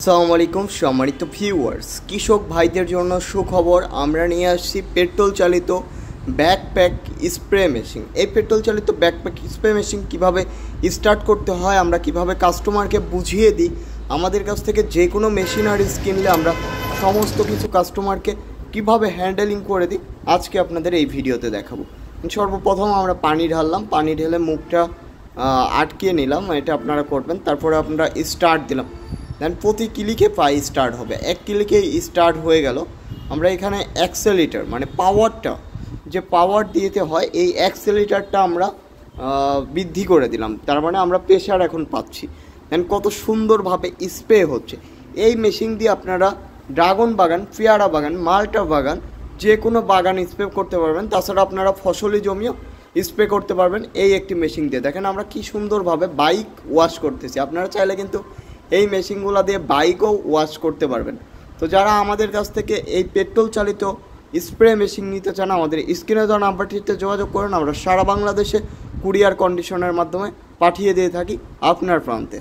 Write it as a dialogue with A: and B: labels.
A: আসসালামু আলাইকুম সম্মানিত ভিউয়ার্স, কৃষক ভাইদের জন্য সুখবর। আমরা নিয়ে আসছি পেট্রোল চালিত ব্যাকপ্যাক স্প্রে মেশিন। এই পেট্রোল চালিত ব্যাকপ্যাক স্প্রে মেশিন কীভাবে স্টার্ট করতে হয়, আমরা কিভাবে কাস্টমারকে বুঝিয়ে দিই। আমাদের কাছ থেকে যে কোনো মেশিনারিজ কিনলে আমরা সমস্ত কিছু কাস্টমারকে কিভাবে হ্যান্ডেলিং করে দিই, আজকে আপনাদের এই ভিডিওতে দেখাবো। সর্বপ্রথম আমরা পানি ঢাললাম, পানি ঢেলে মুখটা আটকে নিলাম, এটা আপনারা করবেন। তারপরে আপনারা স্টার্ট দিলাম, দেন প্রতি ক্লিকে স্টার্ট হবে। এক ক্লিকে স্টার্ট হয়ে গেল। আমরা এখানে অ্যাক্সেলেরেটর মানে পাওয়ারটা যে পাওয়ার দিতে হয়, এই অ্যাক্সেলেরেটরটা আমরা বৃদ্ধি করে দিলাম। তার মানে আমরা প্রেশার এখন পাচ্ছি। দেন কত সুন্দরভাবে স্প্রে হচ্ছে। এই মেশিন দিয়ে আপনারা ড্রাগন বাগান, পেয়ারা বাগান, মাল্টা বাগান, যে কোনো বাগান স্প্রে করতে পারবেন। তাছাড়া আপনারা ফসলি জমিও স্প্রে করতে পারবেন এই একটি মেশিন দিয়ে। দেখেন আমরা কি সুন্দরভাবে বাইক ওয়াশ করতেছি। আপনারা চাইলে কিন্তু এই মেশিনগুলো দিয়ে বাইকও ওয়াশ করতে পারবেন। তো যারা আমাদের কাছ থেকে এই পেট্রোল চালিত স্প্রে মেশিন নিতে চান, আমাদের স্ক্রিনে দেওয়া নাম্বারটিতে যোগাযোগ করেন। আমরা সারা বাংলাদেশে কুরিয়ার কন্ডিশনের মাধ্যমে পাঠিয়ে দিয়ে থাকি আপনার প্রান্তে।